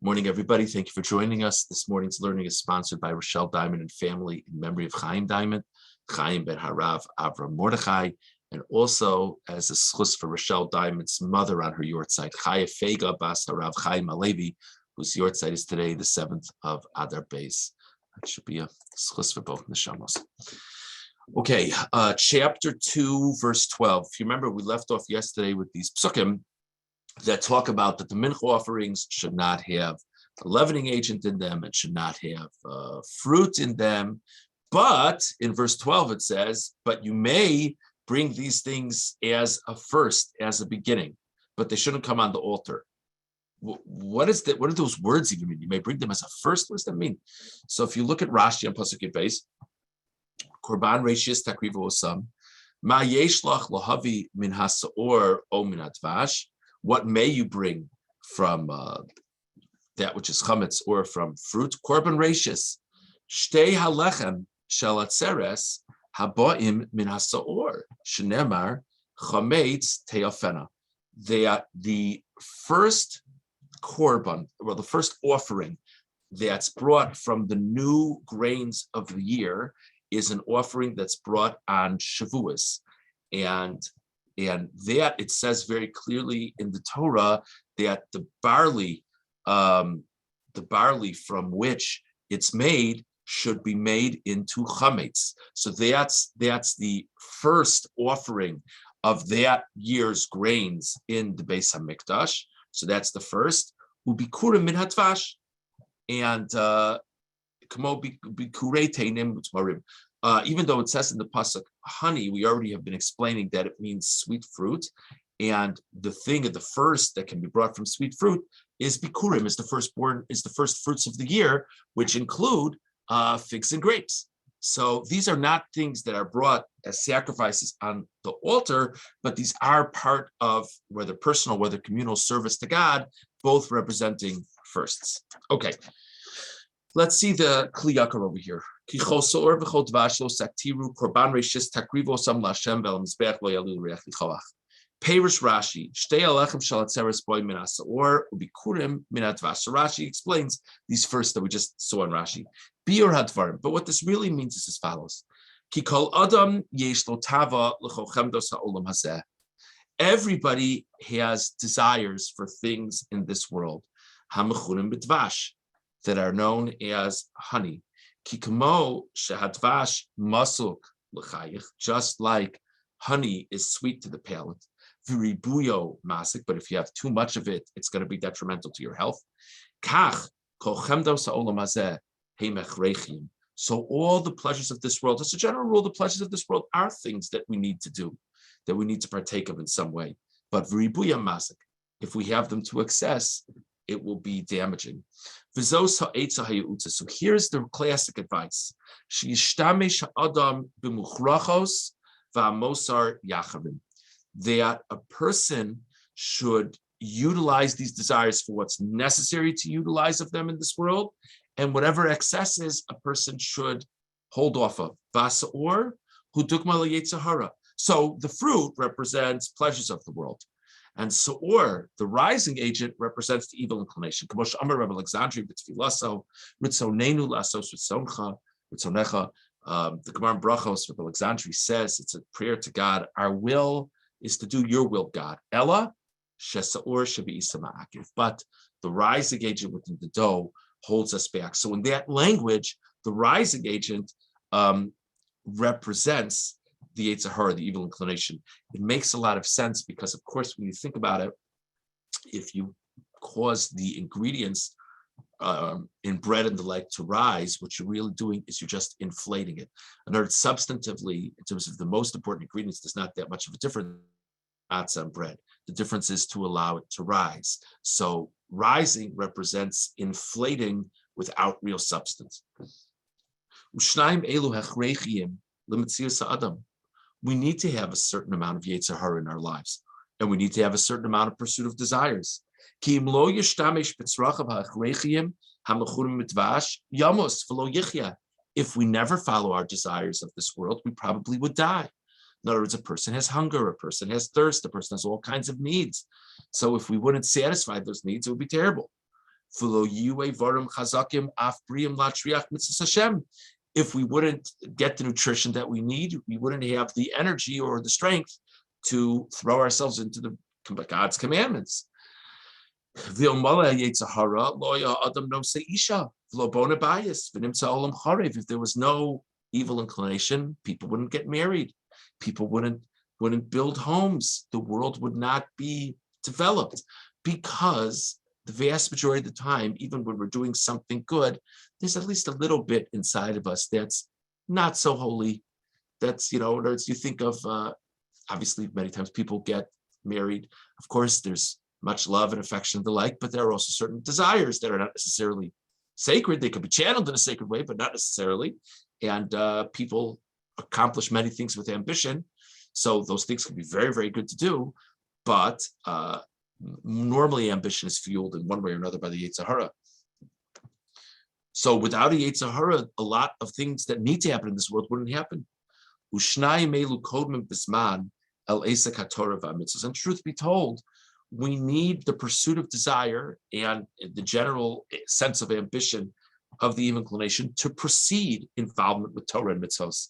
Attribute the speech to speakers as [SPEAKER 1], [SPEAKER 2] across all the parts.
[SPEAKER 1] Morning, everybody. Thank you for joining us. This morning's learning is sponsored by Rochelle Diamond and family in memory of Chaim Diamond, Chaim ben Harav Avram Mordechai, and also as a schus for Rochelle Diamond's mother on her yortzeit, Chaya Fega Bas Harav Chaim Alevi, whose yortzeit is today, the 7th of Adar Beis. That should be a schus for both neshamos. Okay, chapter 2, verse 12. If you remember, we left off yesterday with these psukim that talk about that the mincha offerings should not have a leavening agent in them and should not have fruit in them. But in verse 12 it says, but you may bring these things as a first, as a beginning, but they shouldn't come on the altar. What is that? What do those words even mean? You may bring them as a first. What does that mean? So if you look at Rashi on Pasuk Yud, Korban Reishis Takriva Osam, Ma Yeshlach Lahavi Min Hasaor O Min Advash. What may you bring from that which is chametz or from fruit? Korban reishis, shtei halechem shel atzeres haboim min hasaor shenemar chametz teofena. The first korban, or the first offering that's brought from the new grains of the year is an offering that's brought on Shavuos, and that it says very clearly in the Torah that the barley from which it's made should be made into chametz. So that's the first offering of that year's grains in the Beis Hamikdash. So that's the first. Ubikurim min hatvash, and kamo bikurei teinim utmarim. Even though it says in the pasuk honey, we already have been explaining that it means sweet fruit, and the first that can be brought from sweet fruit is bikurim, is the first fruits of the year, which include figs and grapes. So these are not things that are brought as sacrifices on the altar, but these are part of whether personal, whether communal service to God, both representing firsts. Okay. Let's see the Kli Yakar over here. Perish Rashi, So Rashi explains these first that we just saw in Rashi. Biur hadvarim. But what this really means is as follows. Everybody has desires for things in this world. That are known as honey. Kikamo shehadvash masuk l'chayich, just like honey is sweet to the palate. V'ribuyo masik, but if you have too much of it, it's going to be detrimental to your health. Kach kol chemdos ha'olam hazeh heimech rechim. So all the pleasures of this world, as a general rule, the pleasures of this world are things that we need to do, that we need to partake of in some way. But v'ribuyo masik, if we have them to excess, it will be damaging. So here's the classic advice. That a person should utilize these desires for what's necessary to utilize of them in this world, and whatever excesses a person should hold off of. So the fruit represents pleasures of the world. And Seor, the rising agent, represents the evil inclination. The Gemara in Brachos with Alexandria says it's a prayer to God. Our will is to do your will, God. Ella, shesaor shabi isama'akiv. But the rising agent within the dough holds us back. So in that language, the rising agent represents the Yetzer Hara, the evil inclination. It makes a lot of sense because, of course, when you think about it, if you cause the ingredients in bread and the like to rise, what you're really doing is you're just inflating it. In other words, substantively, in terms of the most important ingredients, there's not that much of a difference on bread. The difference is to allow it to rise. So rising represents inflating without real substance. We need to have a certain amount of Yetzer Hara in our lives, and we need to have a certain amount of pursuit of desires. If we never follow our desires of this world, we probably would die. In other words, a person has hunger, a person has thirst, a person has all kinds of needs. So if we wouldn't satisfy those needs, it would be terrible. If we wouldn't get the nutrition that we need, we wouldn't have the energy or the strength to throw ourselves into God's commandments. If there was no evil inclination, people wouldn't get married, people wouldn't build homes, the world would not be developed, because the vast majority of the time, even when we're doing something good, there's at least a little bit inside of us that's not so holy. That's, in other words, you think of, obviously, many times people get married. Of course, there's much love and affection and the like, but there are also certain desires that are not necessarily sacred. They could be channeled in a sacred way, but not necessarily. And people accomplish many things with ambition. So those things can be very, very good to do. But normally ambition is fueled in one way or another by the Yetzer Hara. So without a Yetzer Hara, a lot of things that need to happen in this world wouldn't happen. And truth be told, we need the pursuit of desire and the general sense of ambition of the evil inclination to precede involvement with Torah and mitzvos.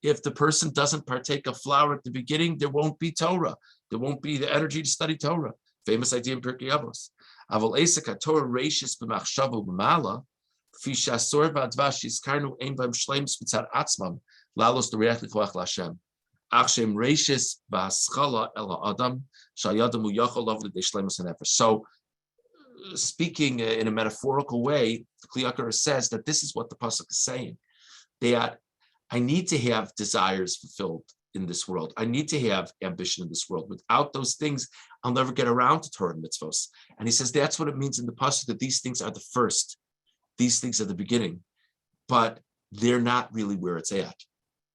[SPEAKER 1] If the person doesn't partake of flour at the beginning, there won't be Torah. There won't be the energy to study Torah. Famous idea in Pirkei Avos. Aval esek haTorah reishis b'machshava b'mala, kfi she'asor v'advash yizkarnu ein b'hem shleimus mitzad atzmam, lalos l'reach l'koach l'Hashem. Ach shem reishis v'haschala el ha'adam, sha'yadam hu yachol lav l'dei shleimus ha'nefesh. So, speaking in a metaphorical way, the Kli Yakar says that this is what the pasuk is saying, that I need to have desires fulfilled in this world. I need to have ambition in this world. Without those things, I'll never get around to Torah and mitzvos. And he says that's what it means in the pasuk, that these things are the first. These things are the beginning, but they're not really where it's at.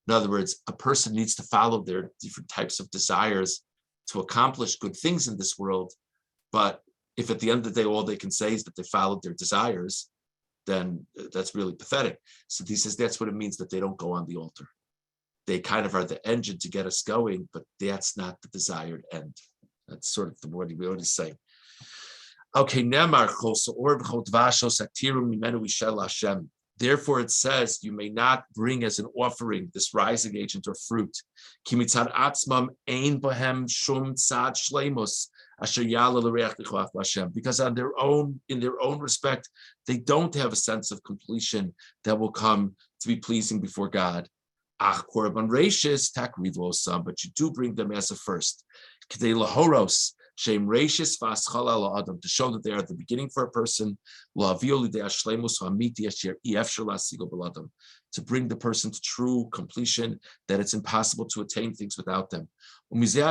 [SPEAKER 1] In other words, a person needs to follow their different types of desires to accomplish good things in this world. But if at the end of the day, all they can say is that they followed their desires, then that's really pathetic. So he says that's what it means that they don't go on the altar. They kind of are the engine to get us going, but that's not the desired end. That's sort of what he's saying. Okay, therefore it says, you may not bring as an offering this rising agent or fruit. Because in their own respect, they don't have a sense of completion that will come to be pleasing before God. But you do bring them as a first. To show that they are the beginning for a person, to bring the person to true completion, that it's impossible to attain things without them. So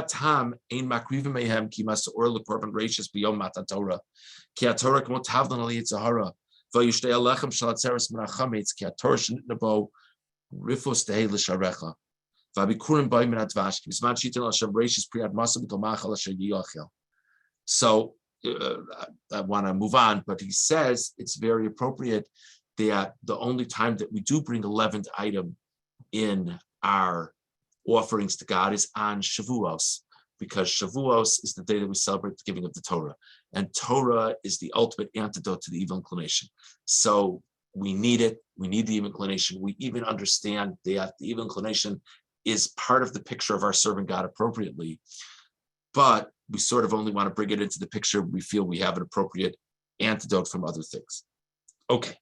[SPEAKER 1] I want to move on, but he says it's very appropriate that the only time that we do bring a leavened item in our offerings to God is on Shavuos, because Shavuos is the day that we celebrate the giving of the Torah, and Torah is the ultimate antidote to the evil inclination. So we need it. We need the evil inclination. We even understand that the evil inclination is part of the picture of our serving God appropriately, but we sort of only want to bring it into the picture we feel we have an appropriate antidote from other things. Okay,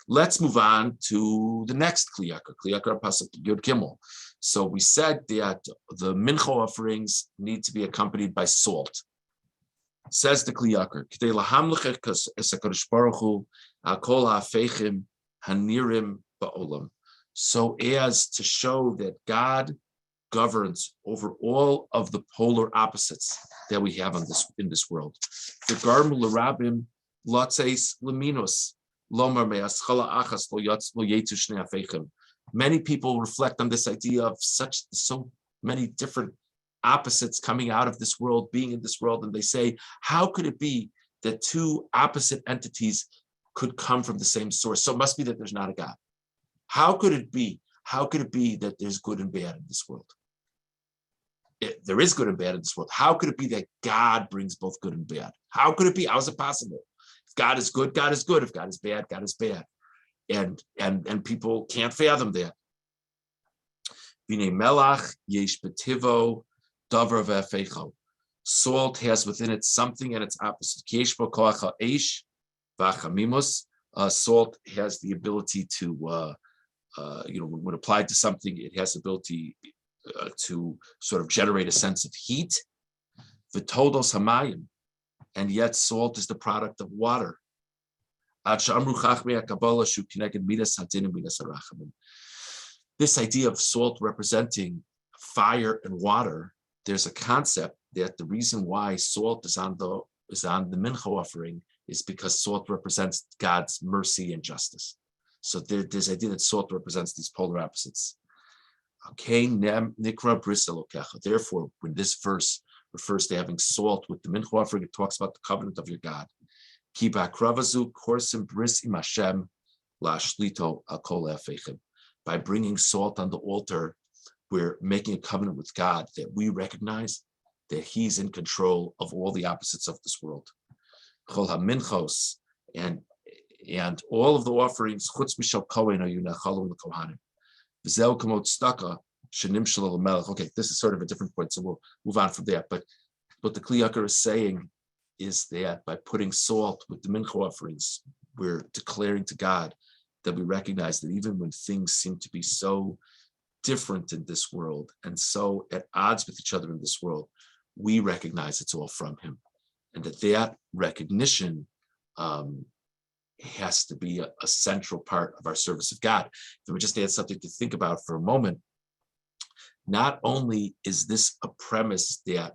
[SPEAKER 1] let's move on to the next Kli Yakar pasuk Yud Gimel. So we said that the mincha offerings need to be accompanied by salt. Says the Kli Yakar, K'dei lahamlech es HaKadosh Baruch Hu kol ha'afeichim hanirim ba'olam, so as to show that God governs over all of the polar opposites that we have in this world. The garmu l'rabim latzeis l'minos lomar me'aschala achas lo yetu shnei afeichem. Many people reflect on this idea of so many different opposites coming out of this world, being in this world, and they say, how could it be that two opposite entities could come from the same source? So it must be that there's not a God. How could it be? How could it be that there's good and bad in this world? there is good and bad in this world. How could it be that God brings both good and bad? How could it be? How is it possible? If God is good, God is good. If God is bad, God is bad. And people can't fathom that. Melach yesh betivo davar v'afecho. Salt has within it something and its opposite. Salt has the ability to, when applied to something, it has the ability to sort of generate a sense of heat. V'todos hamayim, and yet salt is the product of water. This idea of salt representing fire and water, there's a concept that the reason why salt is on the mincha offering is because salt represents God's mercy and justice. So there's the idea that salt represents these polar opposites. Okay, nikra briselokecha. Therefore, when this verse refers to having salt with the mincha offering, it talks about the covenant of your God. Ki ba'akravazu korsim bris im Hashem la'ashlito al kol ha'afechim. By bringing salt on the altar, we're making a covenant with God that we recognize that He's in control of all the opposites of this world. Chol ha'minchos, and all of the offerings, chutz mishal kohen ayu nechalu l'kohanim. V'zeu kamot staka shenim shelo l'melech. Okay, this is sort of a different point, so we'll move on from that. But what the Kli Yakar is saying is that by putting salt with the mincha offerings, we're declaring to God that we recognize that even when things seem to be so different in this world and so at odds with each other in this world, we recognize it's all from Him. And that recognition has to be a central part of our service of God. If we just add something to think about for a moment, not only is this a premise that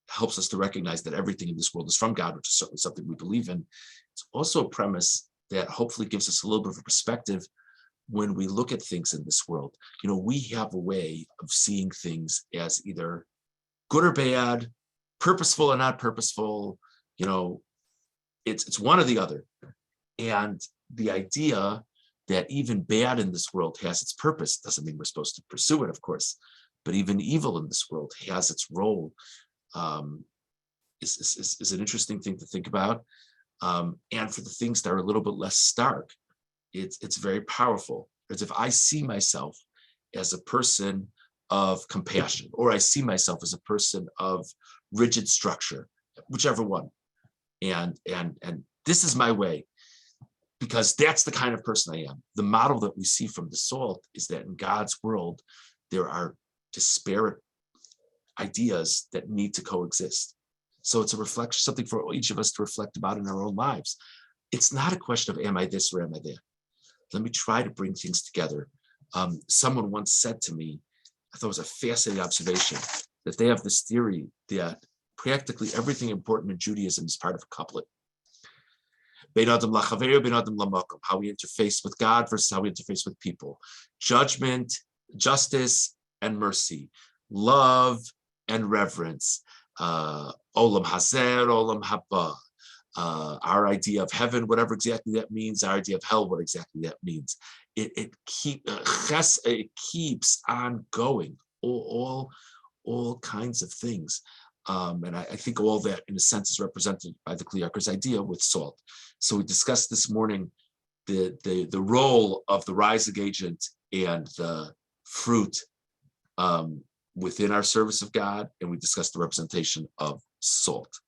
[SPEAKER 1] helps us to recognize that everything in this world is from God, which is certainly something we believe in, it's also a premise that hopefully gives us a little bit of a perspective when we look at things in this world. We have a way of seeing things as either good or bad, purposeful or not purposeful. It's one or the other. And the idea that even bad in this world has its purpose doesn't mean we're supposed to pursue it, of course, but even evil in this world has its role. Is an interesting thing to think about. And for the things that are a little bit less stark, it's very powerful. As if I see myself as a person of compassion, or I see myself as a person of rigid structure, whichever one. And this is my way, because that's the kind of person I am. The model that we see from the salt is that in God's world, there are disparate ideas that need to coexist. So it's a reflection, something for each of us to reflect about in our own lives. It's not a question of am I this or am I that? Let me try to bring things together. Someone once said to me, I thought it was a fascinating observation, that they have this theory that practically everything important in Judaism is part of a couplet. Bein adam lachaveru, bein adam lamakom. How we interface with God versus how we interface with people. Judgment, justice, and mercy. Love and reverence. Olam hazer, olam haba. Our idea of heaven, whatever exactly that means, our idea of hell, what exactly that means. It keeps on going, all kinds of things. And I think all that, in a sense, is represented by the Kli Yakar's idea with salt. So we discussed this morning the role of the rising agent and the fruit within our service of God, and we discussed the representation of salt.